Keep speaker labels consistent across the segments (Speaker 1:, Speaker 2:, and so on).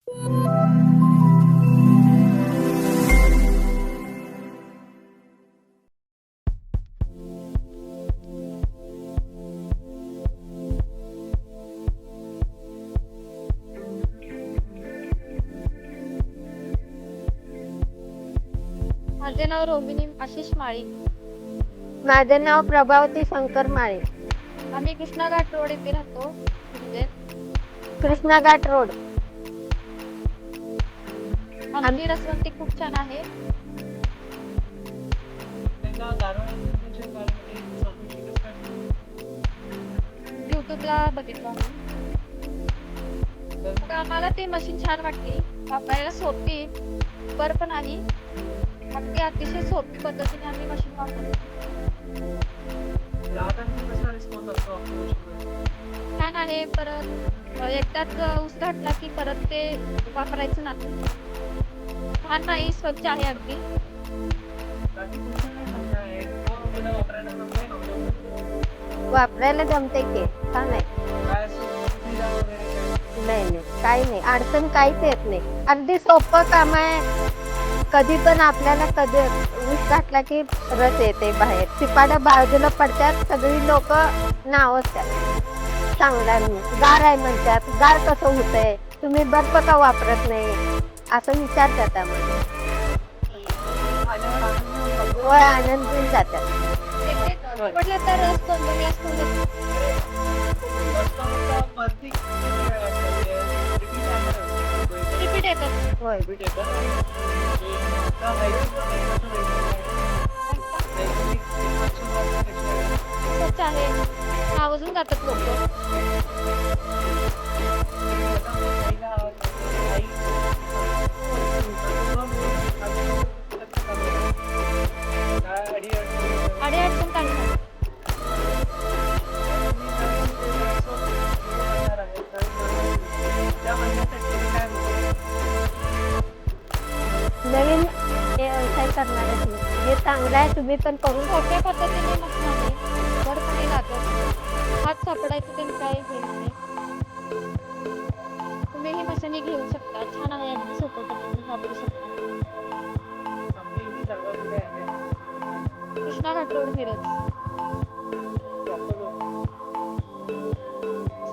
Speaker 1: माझे नाव रोहिणी आशिष माळी.
Speaker 2: माझे नाव प्रभावती शंकर माळे.
Speaker 1: आम्ही कृष्णा घाट रोड येथे राहतो. म्हणजे
Speaker 2: कृष्णा घाट रोड.
Speaker 1: आमची रसवंती खूप छान आहे. युट्यूबला बघितलं आम्ही. मग आम्हाला ते मशीन छान वाटली. वापरायला सोपी बर पण आहे. अगदी अतिशय सोपी पद्धतीने आम्ही मशीन वापरतो. छान आहे. परत एकदाच ऊस घातला की परत ते वापरायचं नाही. छान नाही, स्वच्छ आहे अगदी.
Speaker 2: वापरायला जमते की छान आहे. नाही काही नाही, अडचण काहीच येत नाही. अगदी सोपं काम आहे. कधी पण आपल्याला कधी ऊस घातला की रस येते बाहेर. चिपाड्या बाजूला पडतात. सगळी लोक नावतात चांगला गार आहे म्हणतात. गार कसं होतंय, तुम्ही बर्फ का वापरत नाही असं विचारतात आम्हाला. होय, आनंद घेऊन जातात.
Speaker 1: म्हटलं तर रस दोन ग्लास रिपीट येतात.
Speaker 2: होय,
Speaker 1: स्वच्छ आहे. आवर्जून जातात लोक. अडीअडचण काही नाही.
Speaker 2: नवीन व्यवसाय करणार हे चांगलं आहे. तुम्ही पण करून
Speaker 1: सोप्या पद्धतीने मशीन आहे. बरपणे जातात. हात सापडायचं ते काय हे नाही. तुम्ही ही मशीन घेऊ शकता. छान आहे. अगदी सोपं पद्धतीने वापरू शकता. Krishna Ghat road Miraj,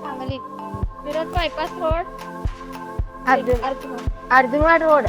Speaker 1: Sangli. Miraj bypass road,
Speaker 2: Arjunwad road.